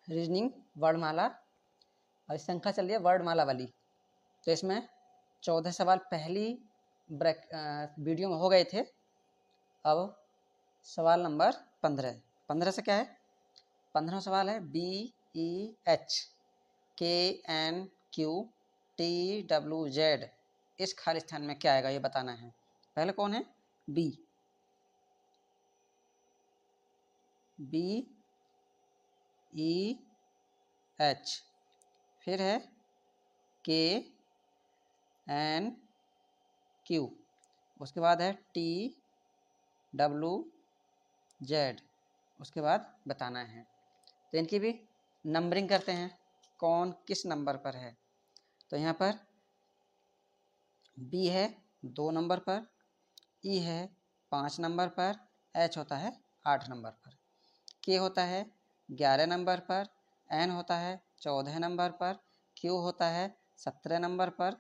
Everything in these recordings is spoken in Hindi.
रीजनिंग वर्णमाला और संख्या चल रही है वर्णमाला वाली। तो इसमें 14 सवाल पहली वीडियो में हो गए थे। अब सवाल नंबर 15 से क्या है, 15 सवाल है BEHKNQTWZ इस खाली स्थान में क्या आएगा ये बताना है। पहले कौन है, BEH, फिर है KNQ, उसके बाद है TWZ, उसके बाद बताना है। तो इनकी भी नंबरिंग करते हैं, कौन किस नंबर पर है। तो यहाँ पर B है 2 नंबर पर, E है 5 नंबर पर, H होता है 8 नंबर पर, K होता है 11 नंबर पर, N होता है 14 नंबर पर, Q होता है 17 नंबर पर,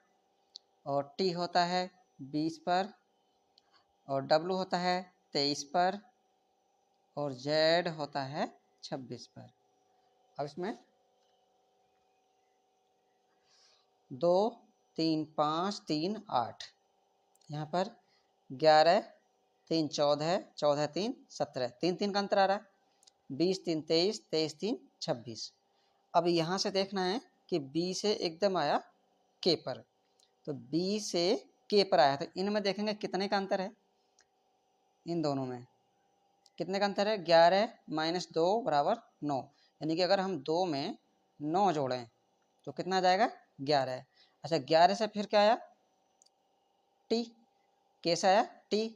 और T होता है 20 पर, और W होता है 23 पर, और Z होता है 26 पर। अब इसमें 2 3 5 3 8, यहाँ पर 11 3 14, 14 3 17, 3 3 का अंतर आ रहा है, 20 3 23, 23 3 26। अब यहाँ से देखना है कि B से एकदम आया K पर, तो B से K पर आया, तो इनमें देखेंगे कितने का अंतर है, इन दोनों में कितने का अंतर है, 11 - 2 = 9, यानी कि अगर हम 2 में 9 जोड़ें तो कितना आ जाएगा, 11। अच्छा 11 से फिर क्या आया, T, कैसा आया T,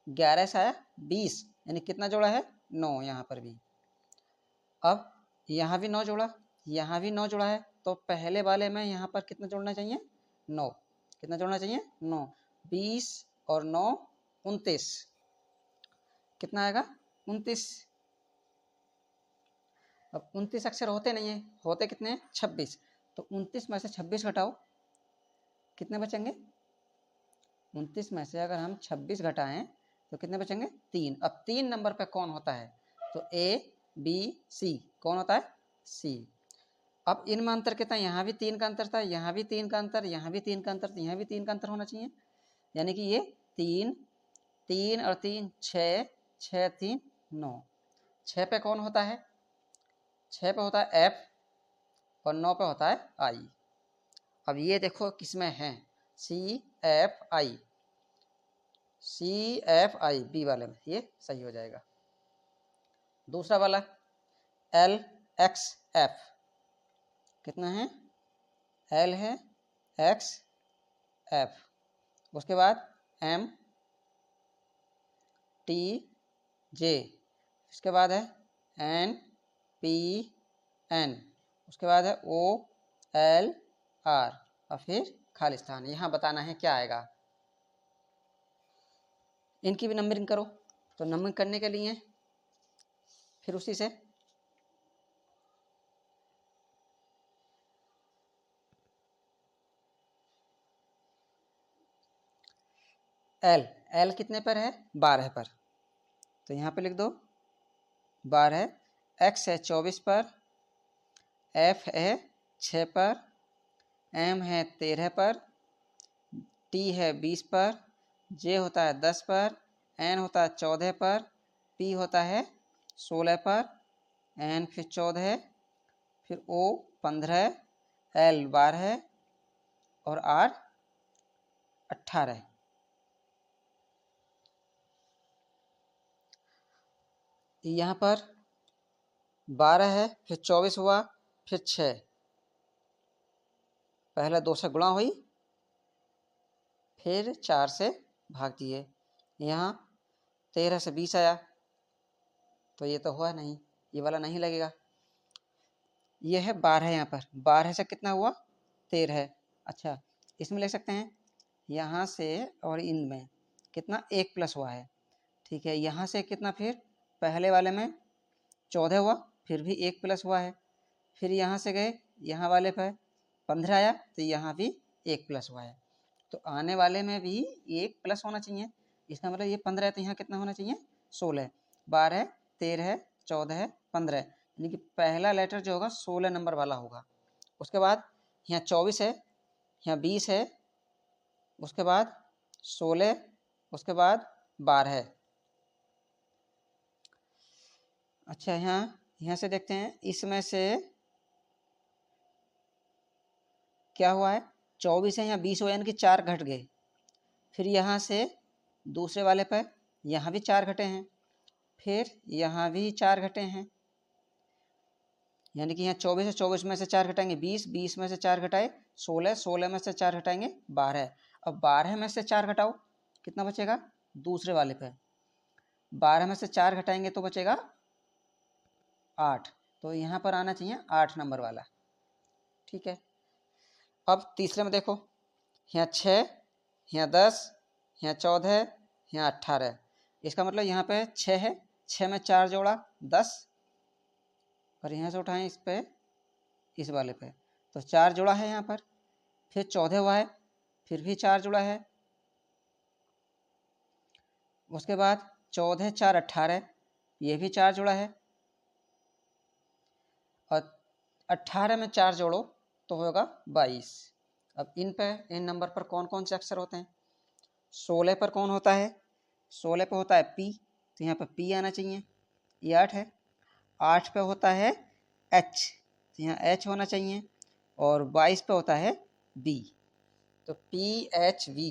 11 से आया 20, यानी कितना जोड़ा है, 9 यहाँ पर भी। अब यहाँ भी 9 जोड़ा, यहाँ भी 9 जोड़ा है, तो पहले वाले में यहाँ पर कितना जोड़ना चाहिए, 9, कितना जोड़ना चाहिए, 9, 20 और 9 29, कितना आएगा, 29। अब 29 अक्षर होते नहीं है, होते कितने हैं, 26, तो 29 में से 26 घटाओ, कितने बचेंगे, 29 में से अगर हम 26 घटाएं तो कितने बचेंगे, 3। अब 3 नंबर पे कौन होता है, तो A B C, कौन होता है, C। अब इनमें अंतर कितना, यहाँ भी 3 का अंतर था, यहाँ भी 3 का अंतर, यहाँ भी 3 का अंतर, यहाँ भी 3 का अंतर होना चाहिए, यानी कि ये 3 3 और 3 6, 6 3 9, 6 पे कौन होता है, 6 पे होता है F, और 9 पे होता है I। अब ये देखो किसमें है, CFI, CFI B वाले में, ये सही हो जाएगा। दूसरा वाला LXF, कितना है, L है XF, उसके बाद MTJ, उसके बाद है NPN, उसके बाद है OLR, और फिर खाली स्थान। यहाँ बताना है क्या आएगा, इनकी भी नंबरिंग करो। तो नंबरिंग करने के लिए फिर उसी से L कितने पर है, 12 पर, तो यहाँ पे लिख दो 12, X है 24 पर, F है 6 पर, M है 13 पर, T है 20 पर, J होता है 10 पर, N होता है 14 पर, P होता है 16 पर, N फिर 14, फिर O 15, L 12 और R 18। यहाँ पर 12 है, फिर 24 हुआ, फिर 6, पहले 2 से गुणा हुई, फिर 4 से भाग दिए, यहाँ 13 से 20 आया, तो ये तो हुआ नहीं, ये वाला नहीं लगेगा। ये है 12 यहाँ पर, 12 से कितना हुआ, 13। अच्छा इसमें ले सकते हैं, यहाँ से और इनमें कितना 1 प्लस हुआ है, ठीक है। यहाँ से कितना, फिर पहले वाले में 14 हुआ, फिर भी 1 प्लस हुआ है, फिर यहाँ से गए यहाँ वाले पर 15 आया, तो यहाँ भी 1 प्लस हुआ है, तो आने वाले में भी 1 प्लस होना चाहिए। इसका मतलब ये 15 है, तो यहाँ कितना होना चाहिए, 16, 12 13 14 15, यानी कि पहला लेटर जो होगा 16 नंबर वाला होगा। उसके बाद यहाँ 24 है, यहाँ 20 है, उसके बाद 16, उसके बाद 12 है। अच्छा, यहाँ से देखते हैं, इसमें से क्या हुआ है, 24 है, यहाँ 20 हुआ, यानी कि 4 घट गए। फिर यहाँ से दूसरे वाले पर यहाँ भी 4 घटे हैं, फिर यहाँ भी 4 घटे हैं, यानी कि यहाँ 24 है, 24 में से 4 घटाएंगे 20, 20 में से 4 घटाए 16, 16 में से 4 घटाएंगे 12। अब 12 में से 4 घटाओ, कितना बचेगा, दूसरे वाले पे 12 में से 4 घटाएंगे तो बचेगा 8। तो यहाँ पर आना चाहिए 8 नंबर वाला। ठीक है, अब तीसरे में देखो, यहाँ 6, यहाँ 10, यहाँ 14, यहाँ 18। इसका मतलब यहाँ पे 6 है, 6 में 4 जोड़ा 10, और यहाँ से उठाएं इस पे, इस वाले पे, तो 4 जोड़ा है यहाँ पर। फिर 14 हुआ है, फिर भी 4 जोड़ा है। उसके बाद 14, 4, 18, ये भी 4 जोड़ा है। और 18 में 4 जोड़ो तो होगा 22। अब इन नंबर पर कौन कौन से अक्षर होते हैं। 16 पर कौन होता है, 16 पे होता है पी, तो यहाँ पर पी आना चाहिए, ये 8 है। 8 पे होता है एच, तो यहाँ एच होना चाहिए। और 22 पे होता है बी, तो पी एच वी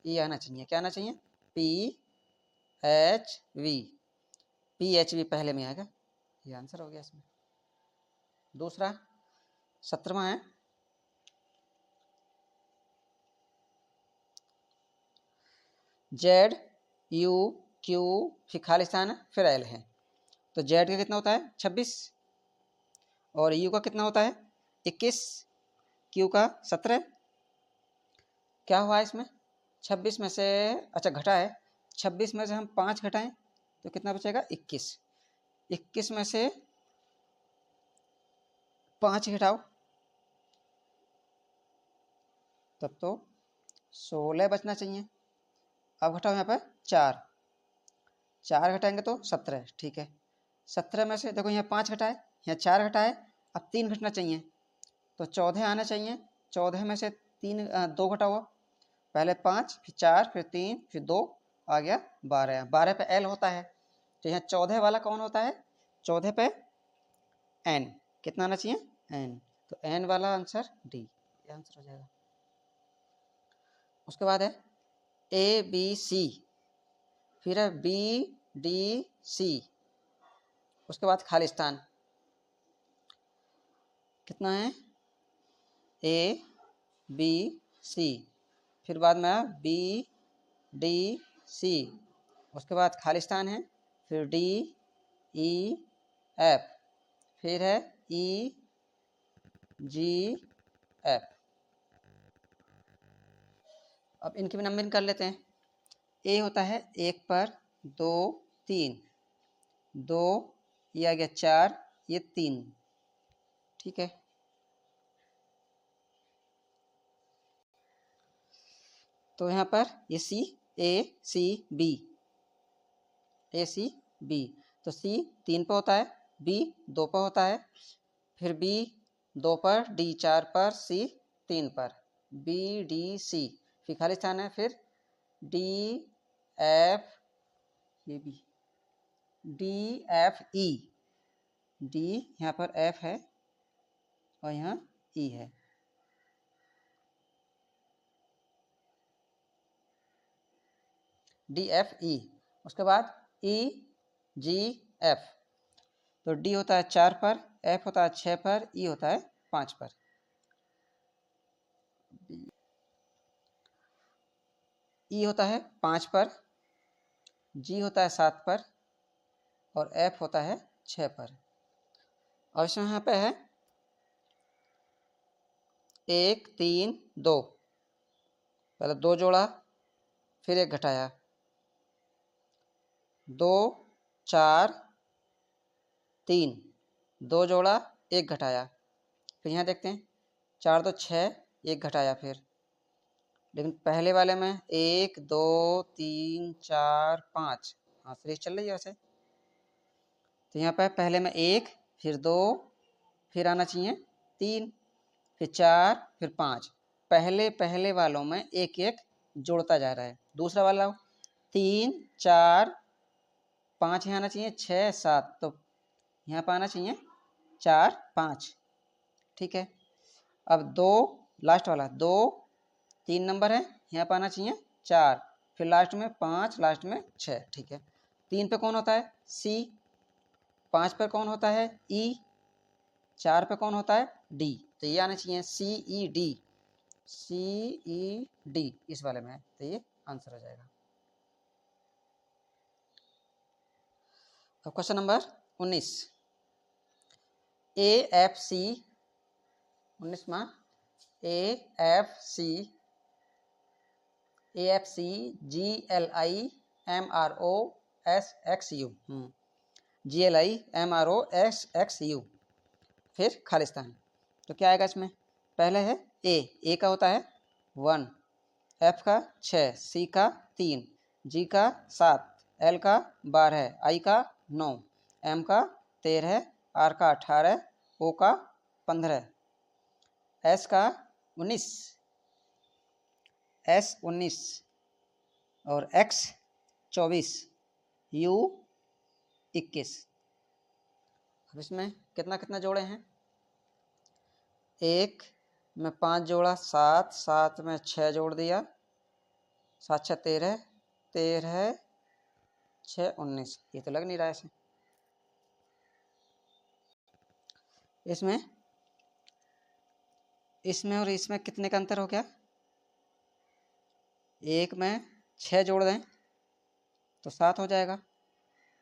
ये आना चाहिए। क्या आना चाहिए, P H we, P H we पहले में आएगा, ये आंसर हो गया इसमें। दूसरा 17वां है, जेड यू क्यू, फिर खालिस्तान, फिर एल है। तो जेड का कितना होता है 26, और यू का कितना होता है 21, क्यू का 17। क्या हुआ इसमें, 26 में से, अच्छा घटा है, 26 में से हम 5 घटाएं तो कितना बचेगा 21, 21 में से 5 घटाओ तब तो 16 बचना चाहिए। अब घटाओ यहाँ पर 4, 4 घटाएंगे तो 17। ठीक है, 17 में से देखो यहाँ 5 घटाए, यहाँ 4 घटाए, अब 3 घटना चाहिए, तो 14 आना चाहिए। 14 में से 2 घटाओ, पहले 5, फिर 4, फिर 3, फिर 2, आ गया 12। 12 पे एल होता है, तो यहाँ 14 वाला कौन होता है, 14 पे एन, कितना आना चाहिए एन, तो एन वाला आंसर डी, ये आंसर हो जाएगा। उसके बाद है ए बी सी, फिर है बी डी सी, उसके बाद खालिस्तान, कितना है ए बी सी, फिर बाद में बी डी सी, उसके बाद खालिस्तान है, फिर डी ई एफ, फिर है ई जी एफ। अब इनकी भी नंबरिंग कर लेते हैं। ए होता है 1 पर 2 3, 2 ये आ गया 4, ये 3। ठीक है, तो यहाँ पर ये सी, ए सी बी, ए सी बी, तो सी 3 पर होता है, बी 2 पर होता है, फिर बी 2 पर, डी 4 पर, सी 3 पर, बी डी सी, फिर खाली स्थान है, फिर डी एफ, ये भी डी एफ ई, डी यहाँ पर एफ है और यहाँ ई है। डी एफ ई, उसके बाद ई जी एफ, तो डी होता है 4 पर, एफ होता है 6 पर, ई होता है 5 पर। ई होता है 5 पर, जी होता है 7 पर, और एफ होता है 6 पर। और इसमें यहाँ पे है 1 3 2, पहले 2 जोड़ा, फिर 1 घटाया, 2 4 3, 2 जोड़ा, 1 घटाया, फिर यहाँ देखते हैं 4 2 6, 1 घटाया फिर, लेकिन पहले वाले में 1 2 3 4 5, हाँ सीरीज चल रही है वैसे। तो यहाँ पर पहले में 1, फिर 2, फिर आना चाहिए 3, फिर 4, फिर 5। पहले पहले वालों में एक एक जोड़ता जा रहा है। दूसरा वाला 3, 4, 5 यहाँ आना चाहिए, 6, 7, तो यहाँ पर आना चाहिए 4, 5। ठीक है। अब 2, लास्ट वाला 2, 3 नंबर है, यहाँ पर आना चाहिए 4, फिर लास्ट में 5, लास्ट में 6। ठीक है। 3 पे कौन होता है? सी। 5 पे कौन होता है? ई। 4 पे कौन होता है? डी। तो ये आना चाहिए सी ई डी, सी ई डी इस वाले में है, तो ये आंसर हो जाएगा। अब question number 19, A F C 19वां AFC GLIMROSXU GLIMROSXU फिर खालिस्तान। तो क्या आएगा इसमें? पहले है ए का होता है 1, एफ का 6, सी का 3, जी का 7, एल का 12, आई का 9, एम का 13, आर का 18, ओ का 15, एस का 19, एस 19 और एक्स 24, यू 21। अब इसमें कितना कितना जोड़े हैं? 1 में 5 जोड़ा, 7, 7 में 6 जोड़ दिया, 7 6 13, 13 6 19। ये तो लग नहीं रहा है इसमें इसमें और इसमें कितने का अंतर हो गया? 1 में 6 जोड़ दें तो 7 हो जाएगा,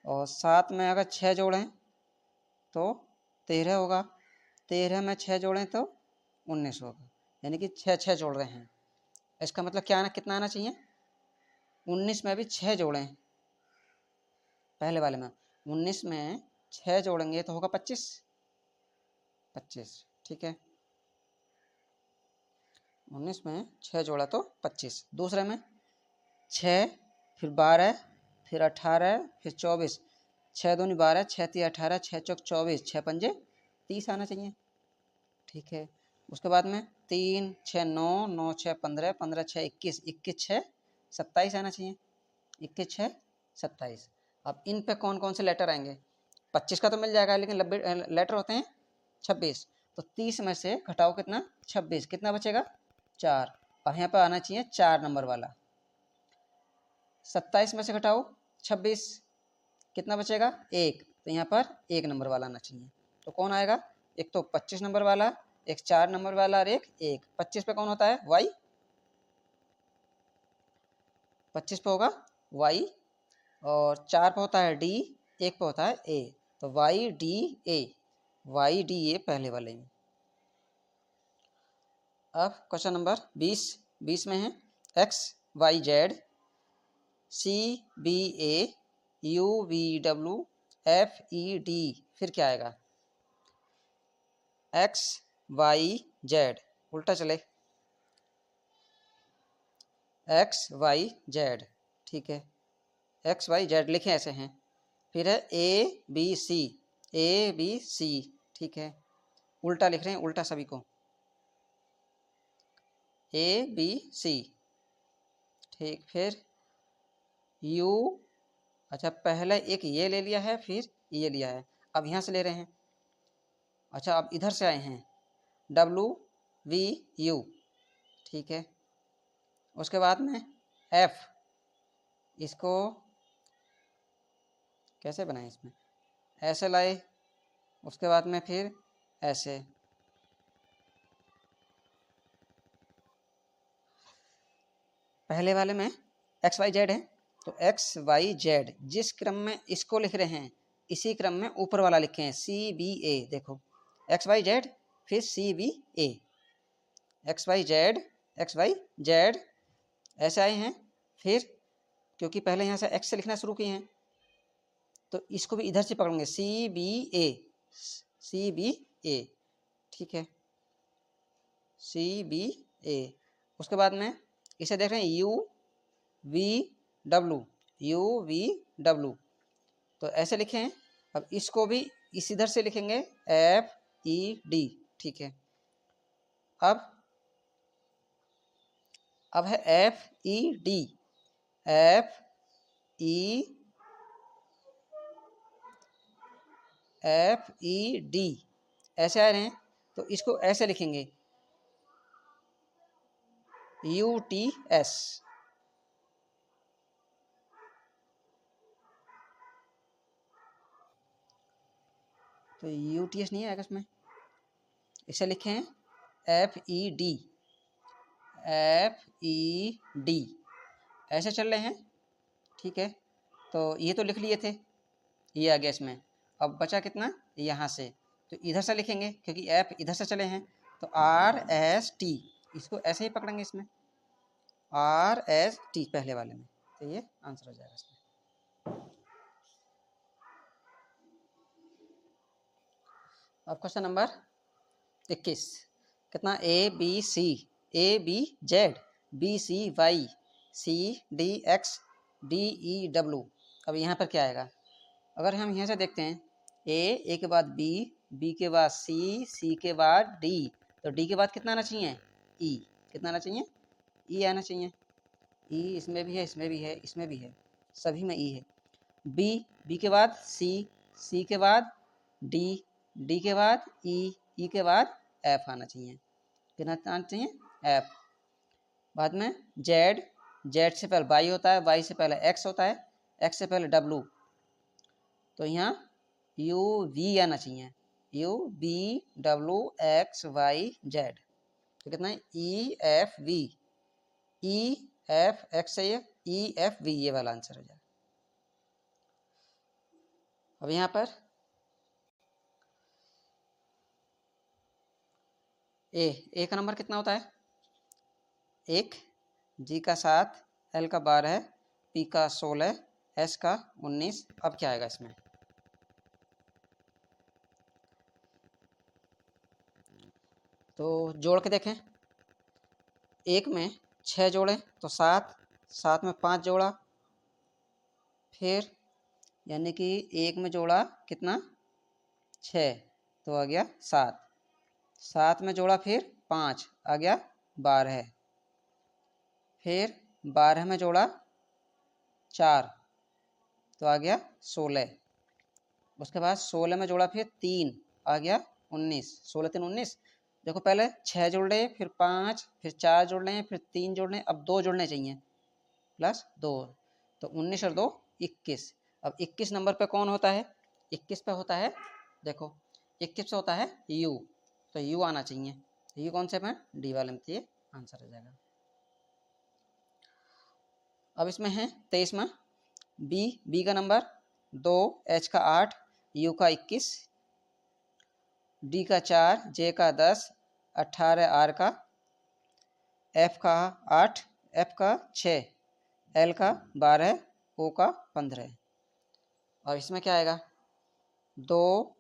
और 7 में अगर 6 जोड़ें तो 13 होगा, 13 में 6 जोड़ें तो 19 होगा, यानी कि 6 6 जोड़ रहे हैं। इसका मतलब क्या आना, कितना आना चाहिए? 19 में भी 6 जोड़ें, पहले वाले में 19 में 6 जोड़ेंगे तो होगा 25। ठीक है। 19 में 6 जोड़ा तो 25। दूसरे में 6, फिर 12, फिर 18, फिर 24, 6 दूनी 12, 6 3 18, 6 चौक 24, 6 पंजे 30 आना चाहिए। ठीक है। उसके बाद में 3 6 9, 9 6 15, 15 6 21, 21 6 27 आना चाहिए, 21 6 27। अब इन पे कौन कौन से लेटर आएंगे? 25 का तो मिल जाएगा, लेकिन लेटर होते हैं 26, तो 30 में से घटाओ कितना? 26, कितना बचेगा? 4, और यहाँ पर आना चाहिए 4 नंबर वाला। 27 में से घटाओ 26, कितना बचेगा? 1, तो यहाँ पर 1 नंबर वाला आना चाहिए। तो कौन आएगा? एक तो 25 नंबर वाला, एक 4 नंबर वाला और एक 1। 25 पे कौन होता है? y, 25 पे होगा y, और 4 पे होता है d, 1 पे होता है a, तो YDA पहले वाले में। अब क्वेश्चन नंबर 20 में है XYZ CBA UVW FED, फिर क्या आएगा? XYZ, उल्टा चले, XYZ। ठीक है। XYZ लिखें ऐसे हैं। फिर है ABC, ठीक है, उल्टा लिख रहे हैं, उल्टा सभी को, ABC। ठीक। फिर U, अच्छा पहले एक ये ले लिया है, फिर ये लिया है, अब यहाँ से ले रहे हैं। अच्छा अब इधर से आए हैं, WVU, ठीक है। उसके बाद में F, इसको कैसे बनाए? इसमें ऐसे लाए, उसके बाद में फिर ऐसे, पहले वाले में XYZ है, तो XYZ जिस क्रम में इसको लिख रहे हैं, इसी क्रम में ऊपर वाला लिखे हैं CBA। देखो XYZ फिर CBA, XYZ ऐसे आए हैं। फिर क्योंकि पहले यहाँ से X से लिखना शुरू किए हैं, तो इसको भी इधर से पकड़ेंगे, CBA, ठीक है, CBA। उसके बाद में इसे देख रहे हैं UVW, तो ऐसे लिखे हैं। अब इसको भी इस इधर से लिखेंगे FED, ठीक है। अब है FED, FED ऐसे आ रहे हैं, तो इसको ऐसे लिखेंगे UTS। तो UTS नहीं आएगा इसमें, इसे लिखें FED, ऐसे चल रहे हैं, ठीक है। तो ये तो लिख लिए थे, ये आ गया इसमें। अब बचा कितना, यहाँ से, तो इधर से लिखेंगे क्योंकि F इधर से चले हैं, तो RST, इसको ऐसे ही पकड़ेंगे इसमें, RST पहले वाले में, तो ये आंसर हो जाएगा इसमें। अब क्वेश्चन नंबर 21, कितना, ABZ, BCY, CDX, DEW। अब यहाँ पर क्या आएगा, अगर हम यहाँ से देखते हैं, ए के बाद बी के बाद सी के बाद डी, तो डी के बाद कितना आना चाहिए, ई, कितना आना चाहिए, ई आना चाहिए। ई इसमें भी है, इसमें भी है, इसमें भी है, सभी में ई है। बी के बाद सी के बाद डी के बाद ई के बाद एफ आना चाहिए, कितना आना चाहिए, एफ। बाद में जेड से पहले वाई होता है, वाई से पहले एक्स होता है, एक्स से पहले डब्लू, तो यहाँ यू वी आना चाहिए, UVWXYZ, तो कितना है, EFX से ये EFV, ये वाला आंसर हो जाएगा। अब यहाँ पर ए का नंबर कितना होता है, 1, जी का 7, एल का 12, पी का 16, एस का 19। अब क्या आएगा इसमें, तो जोड़ के देखें, 1 में 6 जोड़े तो 7, 7 में 5 जोड़ा, फिर यानी कि 1 में जोड़ा कितना, 6, तो आ गया 7, 7 में जोड़ा फिर 5, आ गया 12, फिर 12 में जोड़ा 4, तो आ गया 16, उसके बाद 16 में जोड़ा फिर 3, आ गया 19, 16 3 19। देखो पहले 6 जोड़ रहे, फिर 5, फिर 4 जोड़ रहे हैं, फिर 3 जोड़ रहे हैं, अब 2 जोड़ने चाहिए, प्लस 2, तो 19 और 2 21। अब 21 नंबर पे कौन होता है, 21 पे होता है, देखो 21 पे होता है यू, तो यू आना चाहिए, यू कौन से में, डी वाले में, ये आंसर हो जाएगा। अब इसमें है 23 में, बी का नंबर 2, एच का 8, यू का 21, डी का 4, जे का 10, 18 आर का, एफ का 8, एफ का 6, एल का 12, ओ का 15। और इसमें क्या आएगा, 2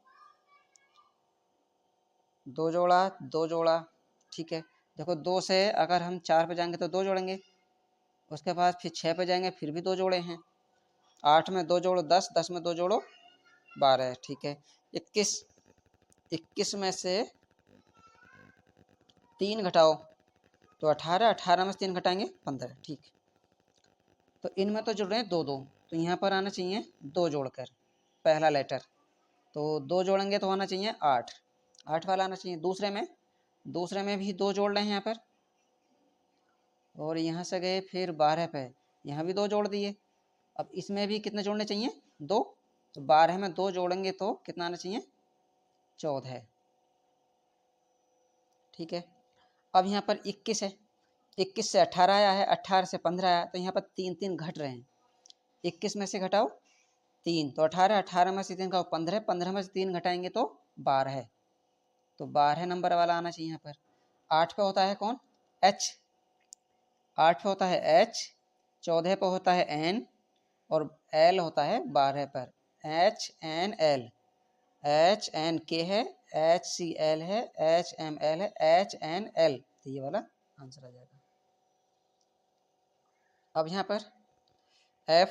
जोड़ा, ठीक है। देखो 2 से अगर हम 4 पे जाएंगे तो 2 जोड़ेंगे, उसके बाद फिर 6 पे जाएंगे, फिर भी 2 जोड़े हैं, 8 में 2 जोड़ो 10, 10 में 2 जोड़ो 12, ठीक है। 21 में से 3 घटाओ तो 18, 18 में से 3 घटाएंगे 15, ठीक। तो इनमें तो जुड़ रहे हैं 2 2, तो यहाँ पर आना चाहिए 2 जोड़कर पहला लेटर, तो 2 जोड़ेंगे तो आना चाहिए 8, 8 वाला आना चाहिए। दूसरे में भी 2 जोड़ रहे हैं यहाँ पर, और यहाँ से गए फिर 12 पे, यहाँ भी 2 जोड़ दिए। अब इसमें भी कितने जोड़ने चाहिए, 2, तो 12 में 2 जोड़ेंगे तो कितना आना चाहिए, 14, ठीक है। अब यहाँ पर 21 है, 21 से 18 आया है, 18 से 15 आया, तो यहाँ पर 3 3 घट रहे हैं, 21 में से घटाओ 3, तो 18, 18 में से 3 घटाओ 15, 15 में से 3 घटाएंगे तो 12, तो 12 नंबर वाला आना चाहिए यहाँ पर। 8 पे होता है कौन, एच, 8 पे होता है एच, 14 पे होता है एन, और एल होता है 12 पर, HNL, HNK है, HCL है, HML है, HNL, तो ये वाला आंसर आ जाएगा। अब यहाँ पर F,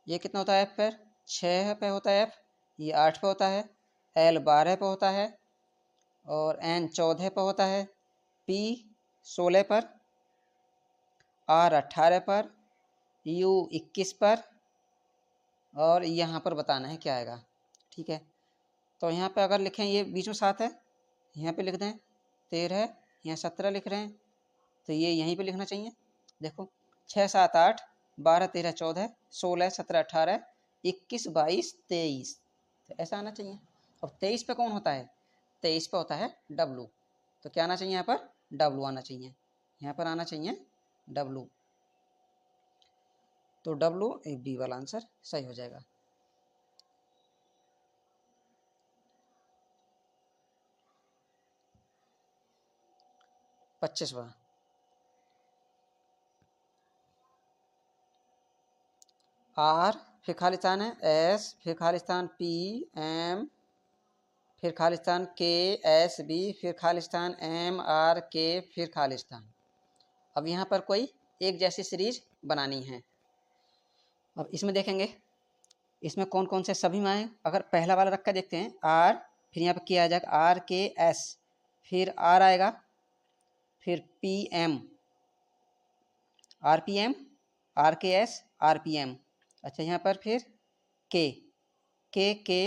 ये कितना होता है F पर, 6 पे होता है F, ये 8 पे होता है, L 12 पे होता है और N 14 पे होता है, P 16 पर, R 18 पर, U 21 पर और यहाँ पर बताना है क्या आएगा। ठीक है, तो यहाँ पे अगर लिखें ये बीच में 7 है, यहाँ पे लिख दें 13, यहाँ 17 लिख रहे हैं तो ये यहीं पे लिखना चाहिए। देखो 6 7 8 12 13 14 16 17 18 21 22 23, तो ऐसा आना चाहिए। अब 23 पे कौन होता है? 23 पे होता है W, तो क्या आना चाहिए यहाँ पर? W आना चाहिए, यहाँ पर आना चाहिए W। तो W बी वाला आंसर सही हो जाएगा। पच्चीसवा, R फिर खालिस्तान है, S फिर खालिस्तान P M फिर खालिस्तान K S B फिर खालिस्तान M R K फिर खालिस्तान। अब यहाँ पर कोई एक जैसी सीरीज बनानी है। अब इसमें देखेंगे इसमें कौन कौन से सभी में आए। अगर पहला वाला रख कर देखते हैं R, फिर यहाँ पर क्या आ जाएगा R K S, फिर R आएगा, फिर P M R P M R K S R P M। अच्छा यहाँ पर फिर K K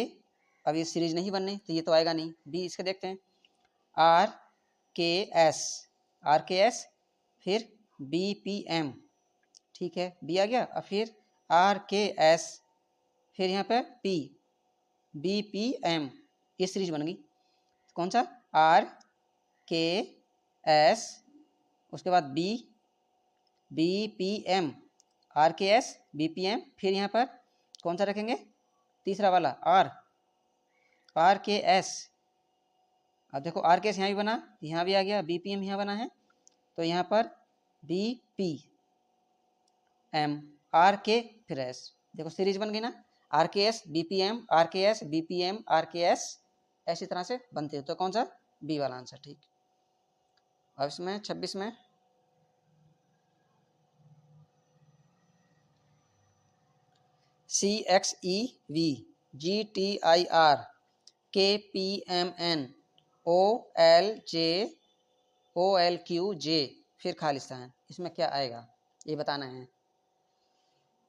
अब ये सीरीज नहीं बननी तो ये तो आएगा नहीं। बी इसके देखते हैं R K S फिर B P M, ठीक है बी आ गया। और फिर R K S फिर यहाँ पे P B P M, ये सीरीज बन गई। कौन सा? R K S, उसके बाद B B P M R K S B P M, फिर यहाँ पर कौन सा रखेंगे? तीसरा वाला R K S। अब देखो R K S यहाँ भी बना, यहाँ भी आ गया, B P M यहाँ बना है, तो यहाँ पर B P M R K फिर S, देखो सीरीज बन गई ना, R K S B P M R K S B P M R K S, ऐसी तरह से बनती है। तो कौन सा? बी वाला आंसर, ठीक। अब इसमें 26 में CXEV GTIR KPMN OLQJ फिर खालिस्तान, इसमें क्या आएगा ये बताना है।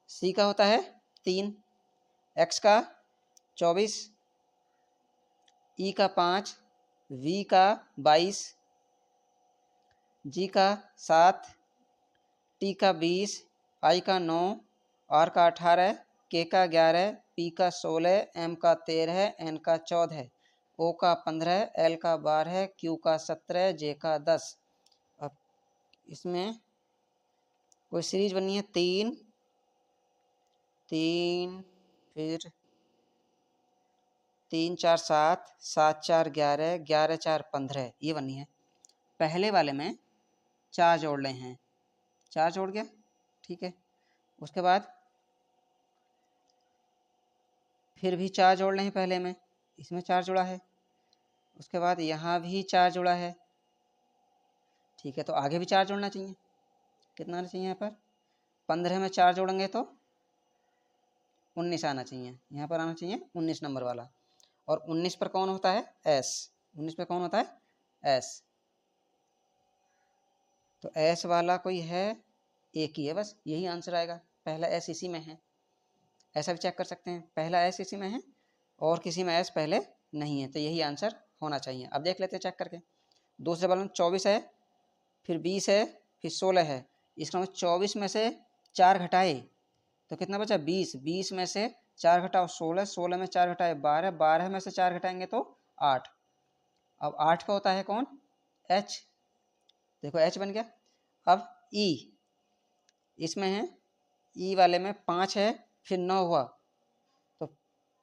C का होता है 3, X का 24, E का 5, V का 22, G का 7, T का 20, I का 9, R का 18, K का 11, P का 16, M का 13, N का 14, O का 15, L का 12, Q का 17, J का 10। अब इसमें कोई सीरीज बननी है 3 3 फिर 3 4 7 7 4 11 11 4 15, ये बननी है। पहले वाले में 4 जोड़ रहे हैं, 4 जोड़ गया, ठीक है। उसके बाद फिर भी 4 जोड़ रहे हैं पहले में, इसमें 4 जुड़ा है। उसके बाद यहाँ भी 4 जुड़ा है, ठीक है। तो आगे भी 4 जोड़ना चाहिए, कितना आना चाहिए यहाँ पर? 15 में 4 जोड़ेंगे तो 19 आना चाहिए, यहाँ पर आना चाहिए 19 नंबर वाला। और 19 पर कौन होता है? S। 19 पर कौन होता है? S। तो S वाला कोई है, एक ही है बस, यही आंसर आएगा। पहला S इसी में है, ऐसा भी चेक कर सकते हैं, पहला S इसी में है और किसी में S पहले नहीं है, तो यही आंसर होना चाहिए। अब देख लेते हैं चेक करके। दूसरे वाले में 24 है, फिर 20 है, फिर 16 है। इसका मतलब 24 में से 4 घटाए तो कितना बचा? 20। 20 में से 4 घटाओ 16, 16 में 4 घटाए 12, 12 में से 4 घटाएंगे तो 8। अब 8 का होता है कौन? H, देखो H बन गया। अब E, इसमें है E वाले में 5 है, फिर 9 हुआ, तो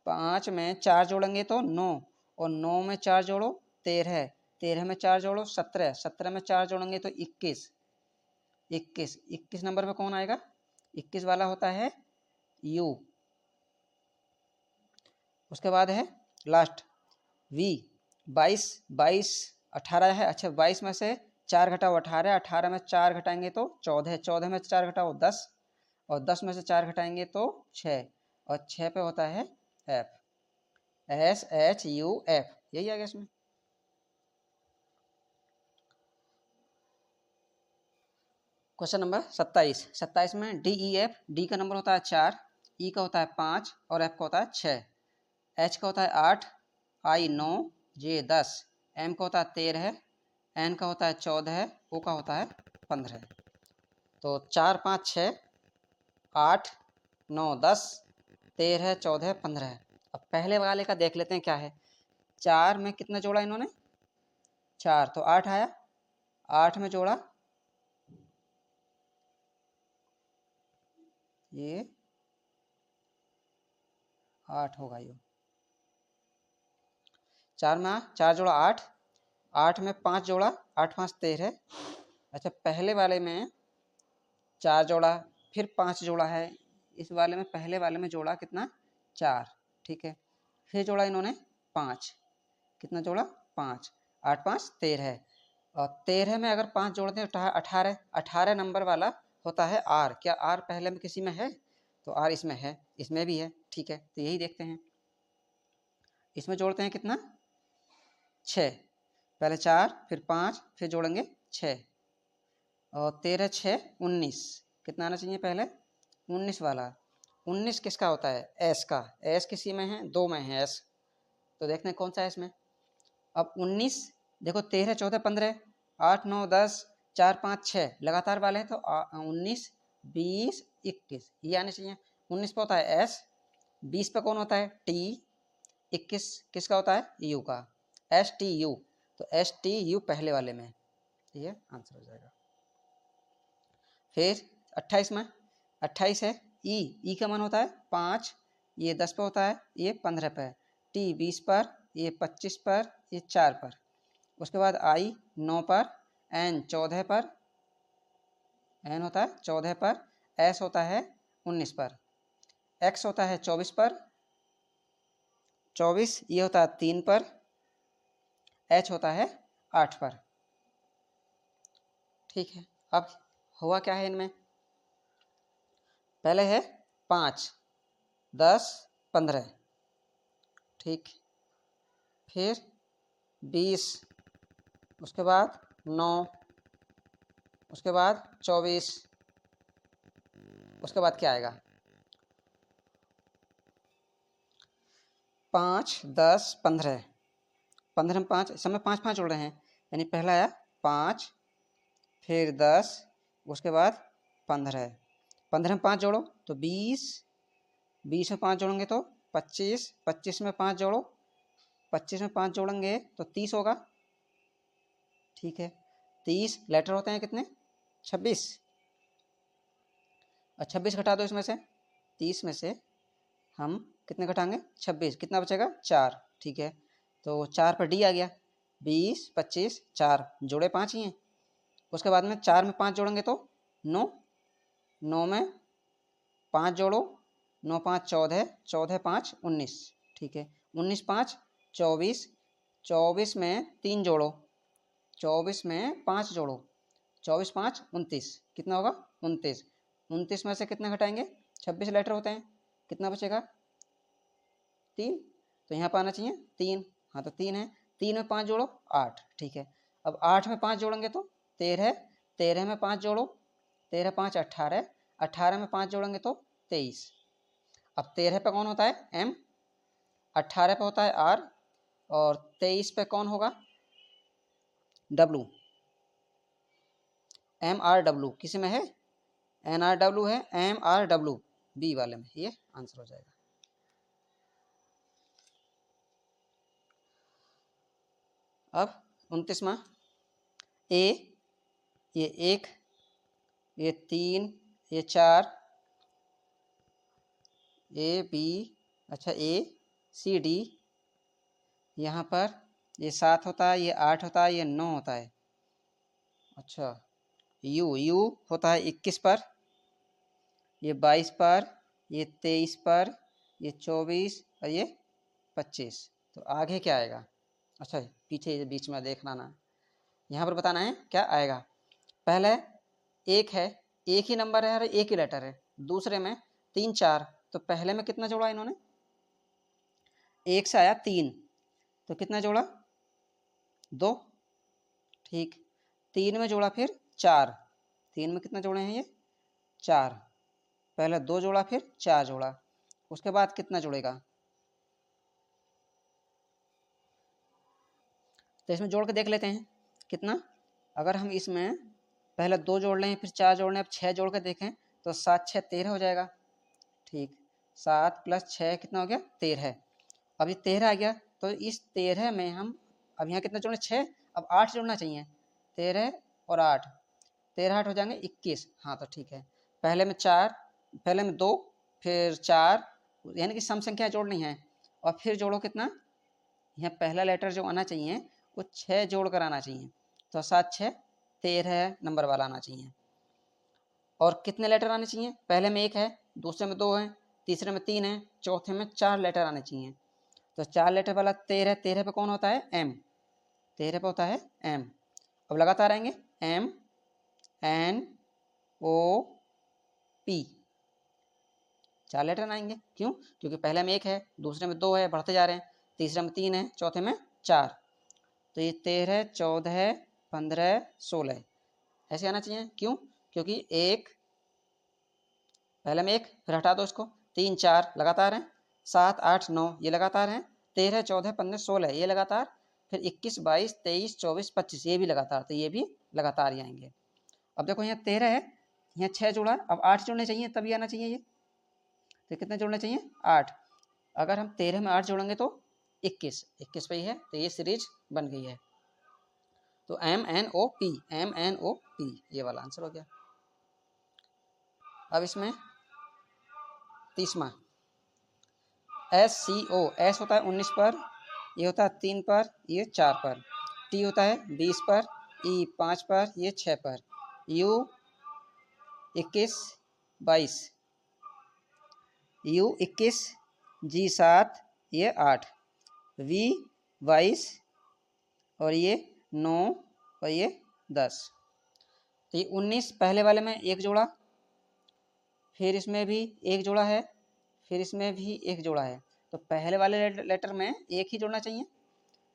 5 में 4 जोड़ेंगे तो 9, और 9 में 4 जोड़ो 13, 13 में 4 जोड़ो 17, 17 में 4 जोड़ेंगे तो 21, 21 नंबर पे कौन आएगा? 21 वाला होता है U। उसके बाद है लास्ट V, 22, 18 है। अच्छा 22 में से 4 घटाओ 18, 18 में 4 घटाएंगे तो 14, 14 में 4 घटाओ 10, और 10 में से 4 घटाएंगे तो 6, और 6 पे होता है F। SHUF, यही आ गया इसमें। क्वेश्चन नंबर 27 में DEF, डी का नंबर होता है 4, ई का होता है 5 और एफ का होता है 6, एच का होता है 8, आई 9, जे 10, एम का होता है 13, एन का होता है 14, ओ का होता है 15। तो 4 5 6 8 9 10 13 14 15। अब पहले वाले का देख लेते हैं क्या है। 4 में कितना जोड़ा इन्होंने, 4, तो 8 आया, 8 में जोड़ा ये 8 होगा, ये 4 में 4 जोड़ा 8, 8 में 5 जोड़ा, 8 5 13। अच्छा, पहले वाले में 4 जोड़ा, फिर 5 जोड़ा है, इस वाले में पहले वाले में जोड़ा कितना, 4, ठीक है। फिर जोड़ा इन्होंने 5, कितना जोड़ा, 5, 8 5 13, और 13 में अगर 5 जोड़ते हैं 18, 18 नंबर वाला होता है आर। क्या आर पहले में किसी में है, तो आर इसमें है, इसमें भी है, ठीक है। तो यही देखते हैं, इसमें जोड़ते हैं कितना, 6, पहले 4 फिर 5 फिर जोड़ेंगे 6, और 13 6 19, कितना आना चाहिए पहले, 19 वाला। 19 किसका होता है, एस का, एस किसी में है, 2 में है एस, तो देखते हैं कौन सा है इसमें। अब 19 देखो, 13 14 15 8 9 10 4 5 6 लगातार वाले हैं, तो 19 20 21 ये आने चाहिए। 19 पे होता है एस, 20 पे कौन होता है टी, 21 किसका होता है, यू का, एस टी यू, तो एस टी यू पहले वाले में, ये आंसर हो जाएगा। फिर 28 में, 28 है ई, ई का मान होता है 5, ये 10 पे होता है, ये 15 पे, टी 20 पर, ये 25 पर, ये 4 पर। उसके बाद आई 9 पर, एन 14 पर, एन होता है 14 पर, एस होता है 19 पर, एक्स होता है 24 पर, 24 ये होता है 3 पर, एच होता है 8 पर, ठीक है। अब हुआ क्या है इनमें, पहले है 5 10 15, ठीक, फिर 20, उसके बाद 9, उसके बाद 24, उसके बाद क्या आएगा, 5 10 15, 15 में 5, सब में 5 5 जोड़ रहे हैं, यानी पहला आया 5, फिर 10, उसके बाद 15, 15 में 5 जोड़ो तो 20, 20 में 5 जोड़ेंगे तो 25, 25 में 5 जोड़ो, 25 में 5 जोड़ेंगे तो 30 होगा, ठीक है। 30 लेटर होते हैं कितने, 26, और 26 घटा दो इसमें से, 30 में से हम कितने घटाएंगे, 26, कितना बचेगा 4, ठीक है। तो 4 पर डी आ गया, 20 25 4 जोड़े 5 ही हैं। उसके बाद में 4 में 5 जोड़ेंगे तो 9, 9 में 5 जोड़ो, 9 5 14, 14 5 19, ठीक है। 19 5 24, 24 में 3 जोड़ो, 24 में 5 जोड़ो, 24 5 29, कितना होगा 29, 29 में से कितना घटाएंगे, 26 लेटर होते हैं, कितना बचेगा 3, तो यहाँ पर आना चाहिए 3, हाँ तो 3 है, 3 में 5 जोड़ो 8, ठीक है। अब 8 में 5 जोड़ेंगे तो 13, 13 में 5 जोड़ो, 13 5 18, 18 में 5 जोड़ेंगे तो 23। अब 13 पे कौन होता है एम, 18 पे होता है आर, और 23 पे कौन होगा डब्लू, एम आर डब्लू किसी में है, एन आर डब्लू है, एम आर डब्लू बी वाले में, ये आंसर हो जाएगा। अब 29वां, ए, ये 1, ये 3, ये 4, ए बी, अच्छा ए सी डी, यहाँ पर ये 7 होता है, ये 8 होता है, ये 9 होता है, अच्छा यू, यू होता है 21 पर, ये 22 पर, ये 23 पर, ये 24 और ये 25, तो आगे क्या आएगा, अच्छा पीछे बीच में देखना ना, यहाँ पर बताना है क्या आएगा। पहले एक है, एक ही नंबर है और एक ही लेटर है, दूसरे में 3 4, तो पहले में कितना जोड़ा इन्होंने, 1 से आया 3, तो कितना जोड़ा 2, ठीक। 3 में जोड़ा फिर 4, 3 में कितना जोड़े हैं ये 4, पहले 2 जोड़ा फिर 4 जोड़ा, उसके बाद कितना जुड़ेगा, तो इसमें जोड़ के देख लेते हैं कितना। अगर हम इसमें पहले 2 जोड़ लें फिर 4 जोड़ लें, अब 6 जोड़ के देखें तो 7 6 13 हो जाएगा, ठीक। 7 + 6 कितना हो गया 13। अब ये 13 आ गया, तो इस 13 में हम अब यहाँ कितना जोड़े 6, अब 8 जोड़ना चाहिए, 13 और 8, 13 8 हो जाएंगे 21, हाँ तो ठीक है। पहले में 4, पहले में 2 फिर 4, यानी कि सम संख्या जोड़नी है, और फिर जोड़ो कितना, यहाँ पहला लेटर जो आना चाहिए वो 6 जोड़ कर आना चाहिए, तो 7 6 13 नंबर वाला आना चाहिए। और कितने लेटर आने चाहिए, पहले में 1 है, दूसरे में 2 है, तीसरे में 3 है, चौथे में 4 लेटर आने चाहिए, तो 4 लेटर वाला 13, 13 पे कौन होता है M, 13 पे होता है M। अब लगातार आएंगे M N O P, 4 letter आएंगे, क्यों, क्योंकि पहले में 1 है, दूसरे में 2 है, बढ़ते जा रहे हैं, तीसरे में 3 है, चौथे में 4, तो ये 13 14 15 16 ऐसे आना चाहिए, क्यों, क्योंकि 1 पहले में 1 फिर हटा दो इसको, 3 4 लगातार हैं, 7 8 9 ये लगातार हैं, 13 14 15 16 ये लगातार, फिर 21 22 23 24 25 ये भी लगातार, तो ये भी लगातार ही आएंगे। अब देखो यहाँ 13 है, यहाँ 6 जोड़ा, अब 8 जोड़ने चाहिए तभी आना चाहिए ये, तो कितने जोड़ने चाहिए 8, अगर हम 13 में 8 जोड़ेंगे तो 21, 21 पे ही है, तो ये सीरीज बन गई है। तो MNOP, MNOP ये वाला आंसर हो गया। अब इसमें 30वां SCO, S होता है 19 पर, ये होता है 3 पर, ये 4 पर, T होता है 20 पर, E 5 पर, ये 6 पर, U 21 22, U 21, G 7, ये 8, V 22 और ये 9 और ये 10, तो ये 19 पहले वाले में 1 जोड़ा, फिर इसमें भी 1 जोड़ा है, फिर इसमें भी 1 जोड़ा है, तो पहले वाले लेटर में 1 ही जोड़ना चाहिए,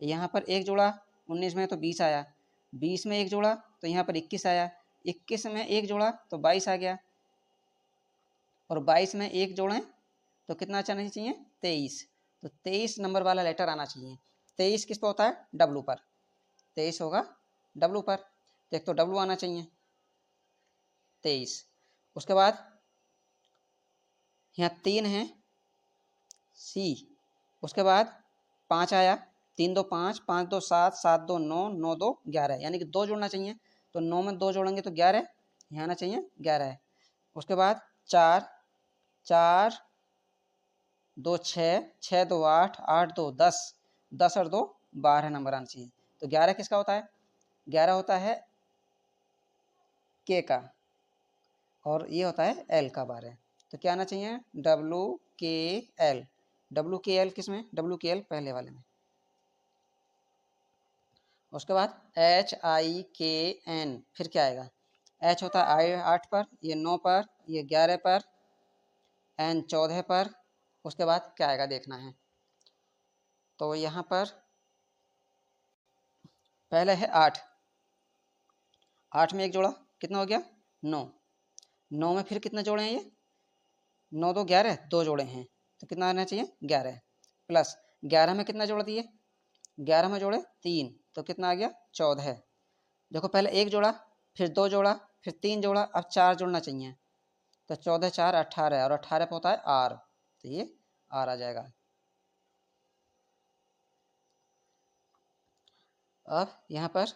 यहाँ पर 1 जोड़ा 19 में तो 20 आया, 20 में 1 जोड़ा तो यहाँ पर 21 आया, 21 में 1 जोड़ा तो 22 आ गया, और 22 में 1 जोड़ें तो कितना आना चाहिए 23, तो 23 नंबर वाला लेटर आना चाहिए। 23 किस पर होता है W पर, 23 होगा W पर, तो एक तो W आना चाहिए 23, उसके बाद यहाँ 3 है C, उसके बाद 5 आया, 3 2 5, 5 2 7, 7 2 9, 9 2 11, यानी कि 2 जोड़ना चाहिए, तो 9 में 2 जोड़ेंगे तो 11, यहाँ आना चाहिए 11 है। उसके बाद 4 4 2 6, 6 2 8, 8 2 10, 10 और 2 12 नंबर आना चाहिए, तो 11 किसका होता है, 11 होता है K का, और ये होता है L का 12, तो क्या आना चाहिए WKL, WKL किस में, WKL पहले वाले में। उसके बाद HIKN, फिर क्या आएगा, H होता है 8 पर, ये 9 पर, ये 11 पर, N 14 पर, उसके बाद क्या आएगा देखना है, तो यहाँ पर पहले है 8, 8 में 1 जोड़ा कितना हो गया 9, 9 में फिर कितने जोड़े हैं ये 9 2 11, 2 जोड़े हैं, तो कितना आना चाहिए 11, प्लस 11 में कितना जोड़ दिए, 11 में जोड़े 3, तो कितना आ गया 14, देखो पहले 1 जोड़ा फिर 2 जोड़ा फिर 3 जोड़ा, अब 4 जोड़ना चाहिए, तो 14 4 18, और 18 पे होता है R, तो ये R आ जाएगा। अब यहाँ पर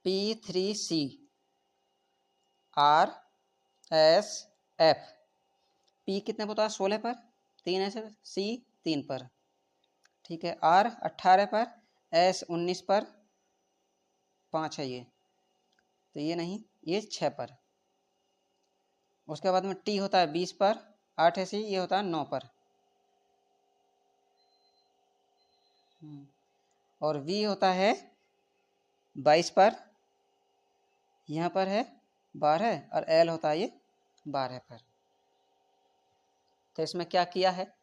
P3C RSF, P कितने पर होता है 16 पर, 3 ऐसे, C 3 पर, ठीक है, R 18 पर, S 19 पर, 5 है ये, तो ये नहीं, ये 6 पर, उसके बाद में T होता है 20 पर, 8 ऐसे, ये होता है 9 पर, और V होता है 22 पर, यहाँ पर है 12, और L होता है ये 12 पर। तो इसमें क्या किया है,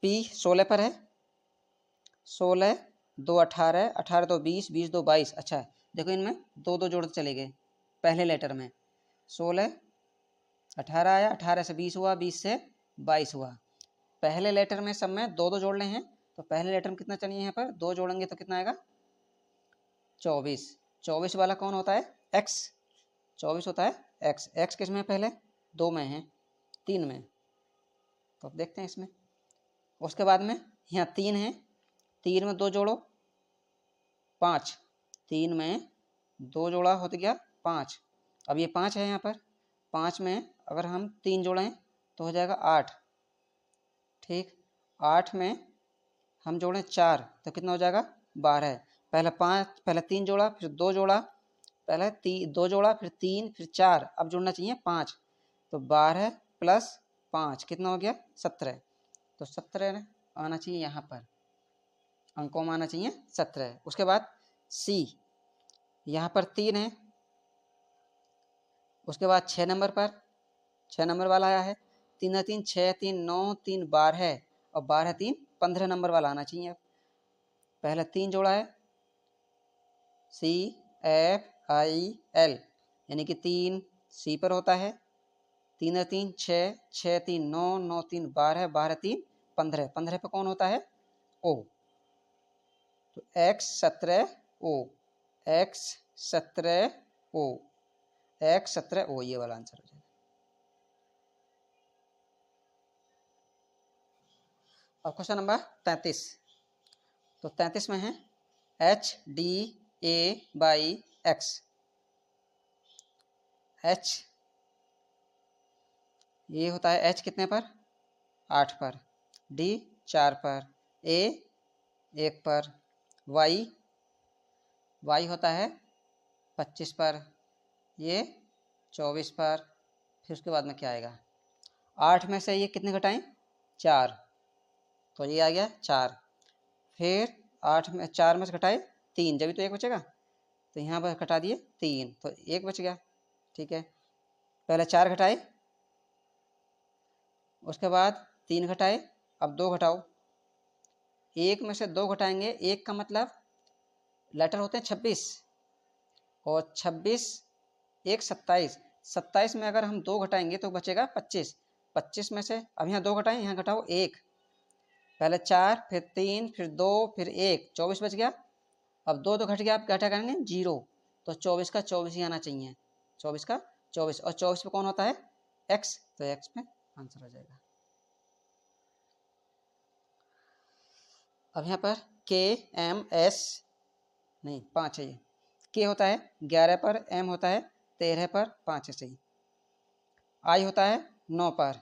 P 16 पर है, 16 2 18, 18 2 20, 20 2 22। अच्छा देखो इनमें दो दो जोड़ते चले गए। पहले लेटर में 16 18 आया, 18 से 20 हुआ, 20 से 22 हुआ। पहले लेटर में सब में दो दो जोड़ रहे हैं, तो पहले लेटर में कितना चाहिए, यहाँ पर दो जोड़ेंगे तो कितना आएगा 24। 24 वाला कौन होता है, x। 24 होता है x। x किस में पहले, 2 में है, 3 में। तो अब देखते हैं इसमें। उसके बाद में यहाँ 3 है, 3 में 2 जोड़ो 5, 3 में 2 जोड़ा हो तो गया 5। अब ये 5 है यहाँ पर, 5 में अगर हम 3 जोड़ें तो हो जाएगा 8। ठीक, 8 में हम जोड़ें 4 तो कितना हो जाएगा 12। पहले 3 जोड़ा, फिर 2 जोड़ा, पहले 2 जोड़ा, फिर 3, फिर 4, अब जोड़ना चाहिए 5। तो 12 प्लस 5 कितना हो गया 17। तो 17 आना चाहिए यहाँ पर, अंकों में आना चाहिए 17। उसके बाद C, यहाँ पर 3 है, उसके बाद 6 नंबर पर 6 नंबर वाला आया है। 3 3 6 3 9 3 12 और 12 3 15 नंबर वाला आना चाहिए। पहले 3 जोड़ा है CFIL, यानी कि 3 C पर होता है। 3 3 6, 6 3 9, 9 3 12, 12 3 15, 15 पे कौन होता है O। तो X 17 O, X 17 O, X 17 O, ये वाला आंसर हो जाएगा। अब क्वेश्चन नंबर 33। तो 33 में है HDA/X। H ये होता है H कितने पर 8 पर, D 4 पर, A 1 पर, Y होता है 25 पर, ये 24 पर। फिर उसके बाद में क्या आएगा, 8 में से ये कितने घटाएं 4, तो ये आ गया 4। फिर 8 में 4 में से घटाए 3, जब भी तो 1 बचेगा, तो यहाँ पर घटा दिए 3 तो 1 बच गया। ठीक है, पहले 4 घटाए, उसके बाद 3 घटाए, अब 2 घटाओ। 1 में से 2 घटाएंगे, 1 का मतलब लेटर होते हैं 26, और 26 1 27, 27 में अगर हम 2 घटाएंगे तो बचेगा 25। 25 में से अब यहाँ 2 घटाएं, यहाँ घटाओ 1, पहले 4 फिर 3 फिर 2 फिर 1, 24 बच गया। अब 2 तो घट गया, आप घटा करेंगे 0, तो 24 का 24 ही आना चाहिए। 24 का 24, और 24 पे कौन होता है x, तो x पे आंसर हो जाएगा। अब यहाँ पर KMS नहीं 5 है, ये K होता है 11 पर, M होता है 13 पर, 5 है सही। I होता है 9 पर,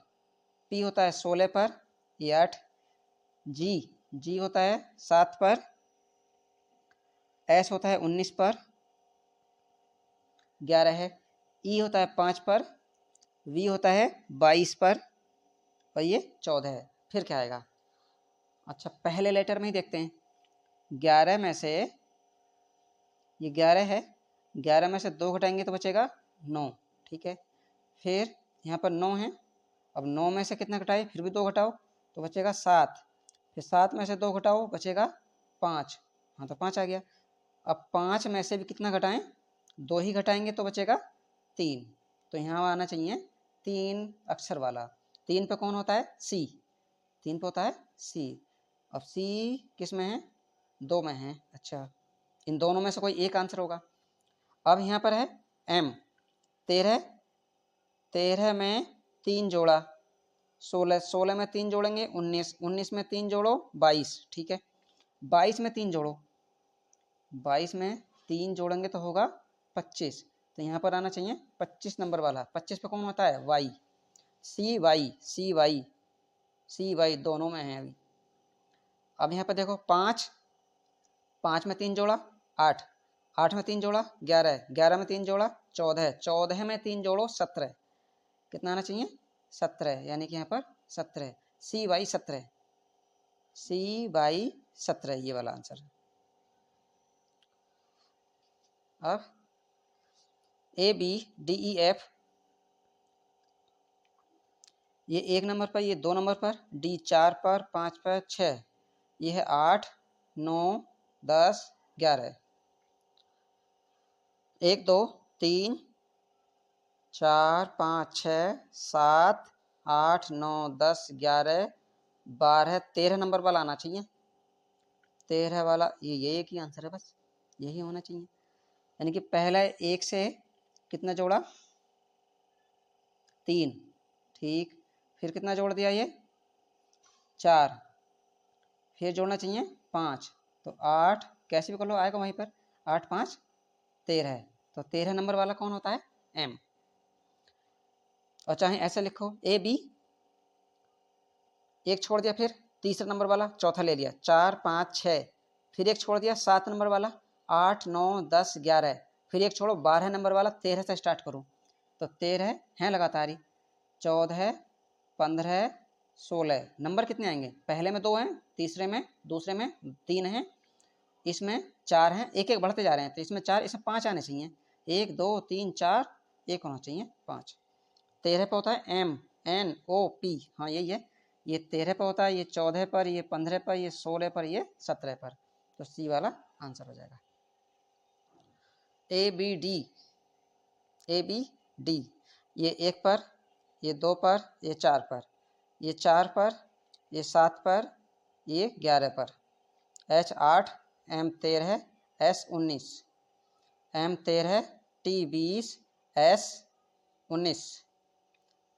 P होता है 16 पर, ये 8। G होता है 7 पर, S होता है 19 पर, 11 है। E होता है 5 पर, V होता है 22 पर, और ये 14 है। फिर क्या आएगा, अच्छा पहले लेटर में ही देखते हैं। 11 में से ये 11 है, 11 में से 2 घटाएंगे तो बचेगा 9। ठीक है, फिर यहाँ पर 9 है, अब 9 में से कितना घटाए, फिर भी 2 घटाओ तो बचेगा 7, फिर 7 में से 2 घटाओ बचेगा 5, हाँ तो 5 आ गया। अब 5 में से भी कितना घटाएं, 2 ही घटाएंगे तो बचेगा 3, तो यहाँ आना चाहिए 3 अक्षर वाला। 3 पे कौन होता है C, 3 पे होता है C। अब C किस में है, 2 में है। अच्छा, इन दोनों में से कोई एक आंसर होगा। अब यहाँ पर है M, 13, 13 में 3 जोड़ा 16, 16 में 3 जोड़ेंगे 19, 19 में 3 जोड़ो 22। ठीक है, 22 में 3 जोड़ो, 22 में 3 जोड़ेंगे तो होगा 25, तो यहाँ पर आना चाहिए 25 नंबर वाला। 25 पे कौन होता है Y, CY दोनों में है अभी। अब यहाँ पर देखो 5, 5 में 3 जोड़ा 8, 8 में 3 जोड़ा 11, 11 में 3 जोड़ा 14, 14 में 3 जोड़ो 17, कितना आना चाहिए 17, यानी कि यहाँ पर 17, CY 17, ये वाला आंसर है। अब A B D E F, ये 1 नंबर पर, ये 2 नंबर पर, डी 4 पर, 5 पर, 6, ये है 8 9 10 11, 1 2 3 4 5 6 7 8 9 10 11 12 13 नंबर वाला आना चाहिए। 13 वाला ये एक ही आंसर है, बस यही होना चाहिए। यानी कि पहला 1 से कितना जोड़ा 3, ठीक, फिर कितना जोड़ दिया ये 4, फिर जोड़ना चाहिए 5, तो 8, कैसे भी कर लो आएगा वहीं पर, 8 5 13, तो 13 नंबर वाला कौन होता है, एम। और चाहे ऐसे लिखो ए बी, एक छोड़ दिया, फिर तीसरा नंबर वाला चौथा ले लिया 4 5 6, फिर एक छोड़ दिया 7 नंबर वाला 8 9 10 11, फिर एक छोड़ो 12 नंबर वाला, 13 से स्टार्ट करो, तो 13 है लगातार ही, 14 15 16, नंबर कितने आएंगे, पहले में 2 हैं, तीसरे में, दूसरे में 3 हैं, इसमें 4 हैं, एक एक बढ़ते जा रहे हैं, तो इसमें 4, इसमें 5 आने चाहिए, 1 2 3 4, एक होना चाहिए 5। 13 पे होता है एम एन ओ पी, हाँ यही है, ये 13 पे होता है, ये 14 पर, ये 15 पर, ये 16 पर, ये 17 पर, तो सी वाला आंसर हो जाएगा। A B D, A B D, ये 1 पर, ये 2 पर, ये 4 पर, ये 4 पर, ये 7 पर, ये 11 पर, H 8 M 13 S 19, M 13 T 20 S 19,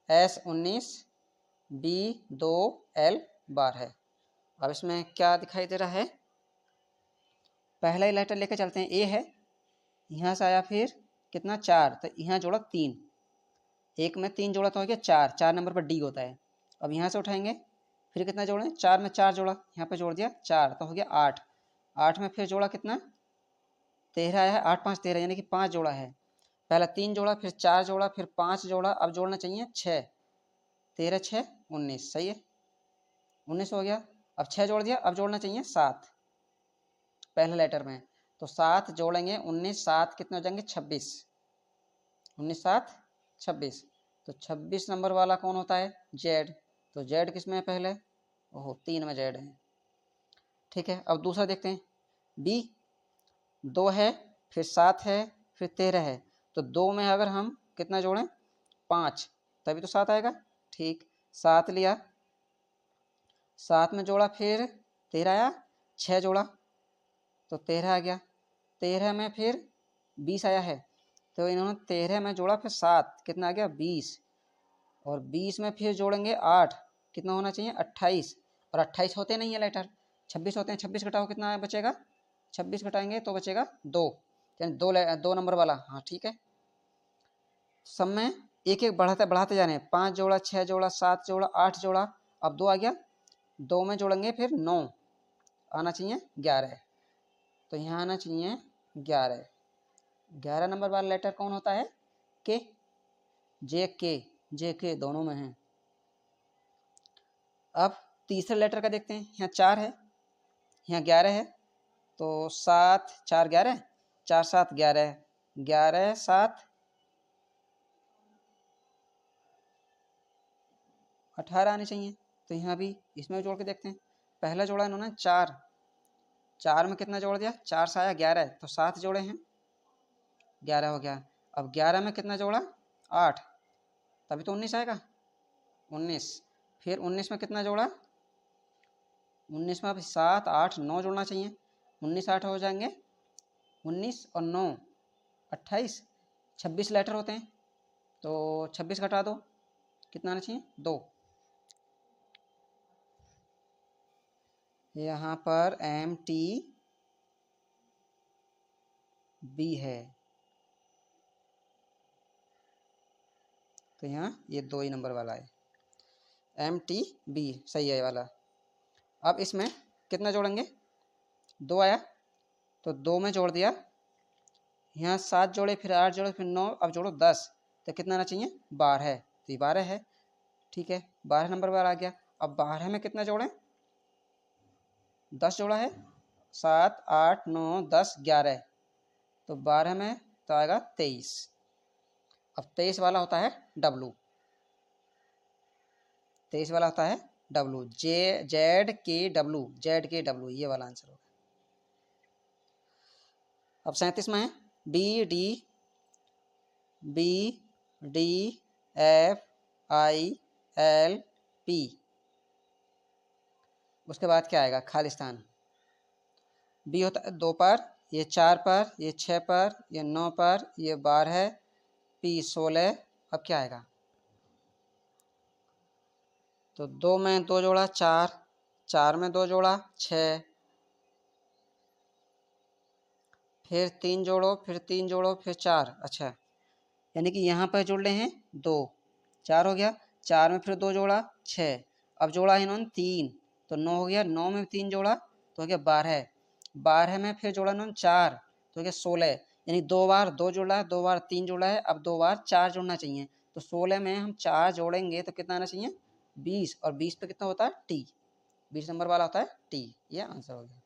S 19 B 2 L 12। अब इसमें क्या दिखाई दे रहा है, पहला ही लेटर लेके चलते हैं, ए है, यहाँ से आया फिर कितना 4, तो यहाँ जोड़ा 3, एक में 3 जोड़ा तो हो गया 4, 4 नंबर पर डी होता है। अब यहाँ से उठाएंगे, फिर कितना जोड़ें, 4 में 4 जोड़ा, यहाँ पे जोड़ दिया 4, तो हो गया 8, 8 में फिर जोड़ा कितना 13 आया है, 8 5 13, यानी कि 5 जोड़ा है, पहला 3 जोड़ा, फिर 4 जोड़ा, फिर 5 जोड़ा, अब जोड़ना चाहिए 6, 13 6 19, सही है, 19 हो गया। अब 6 जोड़ दिया, अब जोड़ना चाहिए 7, पहले लेटर में, तो 7 जोड़ेंगे 19 7 कितने हो जाएंगे 26, 19 7 26, तो 26 नंबर वाला कौन होता है, जेड, तो जेड किस में है पहले, ओहो 3 में जेड है, ठीक है। अब दूसरा देखते हैं, बी 2 है, फिर 7 है, फिर 13 है, तो 2 में अगर हम कितना जोड़ें 5, तभी तो 7 आएगा, ठीक, 7 लिया, 7 में जोड़ा, फिर 13 आया, 6 जोड़ा, तो 13 आ गया, 13 में फिर 20 आया है, तो इन्होंने 13 में जोड़ा, फिर 7 कितना आ गया 20, और 20 में फिर जोड़ेंगे 8, कितना होना चाहिए 28, और 28 होते नहीं है लेटर, 26 होते हैं, 26 घटाओ कितना बचेगा, 26 घटाएंगे तो बचेगा 2, यानी 2 नंबर वाला, हाँ ठीक है। सब में एक एक बढ़ाते बढ़ाते जाने, 5 जोड़ा 6 जोड़ा 7 जोड़ा 8 जोड़ा, अब 2 आ गया, 2 में जोड़ेंगे फिर 9, आना चाहिए 11, तो यहाँ आना चाहिए 11, 11 नंबर वाला लेटर कौन होता है, के, जे के दोनों में है। अब तीसरे लेटर का देखते हैं, यहाँ 4 है, यहाँ 11 है, तो 7 4 11, 4 7 11, 11 7 18 आने चाहिए, तो यहाँ भी इसमें जोड़ के देखते हैं, पहला जोड़ा इन्होंने 4, 4 में कितना जोड़ दिया, 4 से आया 11, तो 7 जोड़े हैं, 11 हो गया। अब 11 में कितना जोड़ा 8, तभी तो 19 आएगा, 19, फिर 19 में कितना जोड़ा, 19 में अब 7 8 9 जोड़ना चाहिए, 19 8 हो जाएंगे 19 और 9 28, 26 लेटर होते हैं, तो 26 घटा दो, कितना आना चाहिए 2, यहाँ पर एम टी बी है, तो यहाँ ये 2 ही नंबर वाला है, एम टी बी सही है ये वाला। अब इसमें कितना जोड़ेंगे, 2 आया, तो 2 में जोड़ दिया, यहाँ 7 जोड़े, फिर 8 जोड़े, फिर 9, अब जोड़ो 10, तो कितना आना चाहिए 12, तो ये 12 है, ठीक है, 12 नंबर वाला आ गया। अब 12 में कितना जोड़ें, 10 जोड़ा है, 7 8 9 10 11, तो 12 में तो आएगा 23, अब 23 वाला होता है W, 23 वाला होता है W, ZKW, ये वाला आंसर होगा। अब 37 में है BDFILP, उसके बाद क्या आएगा? खालिस्तान। बी होता है 2 पर, ये 4 पर, ये 6 पर, ये 9 पर, ये 12, P 16। अब क्या आएगा? तो 2 में 2 जोड़ा 4, 4 में 2 जोड़ा 6, फिर 3 जोड़ो, फिर 3 जोड़ो, फिर 4। अच्छा, यानी कि यहाँ पर जोड़ रहे हैं 2, 4 हो गया, 4 में फिर 2 जोड़ा 6, अब जोड़ा है इन्होंने 3, तो 9 हो गया, 9 में 3 जोड़ा तो हो गया 12, 12 में फिर जोड़ा इन्होंने 4 तो हो गया 16, यानी 2 बार 2 जोड़ा है, 2 बार 3 जोड़ा है, अब 2 बार 4 जोड़ना चाहिए। तो 16 में हम 4 जोड़ेंगे तो कितना आना चाहिए? 20, और 20 पे कितना होता है? T, 20 नंबर वाला होता है T। ये आंसर हो गया।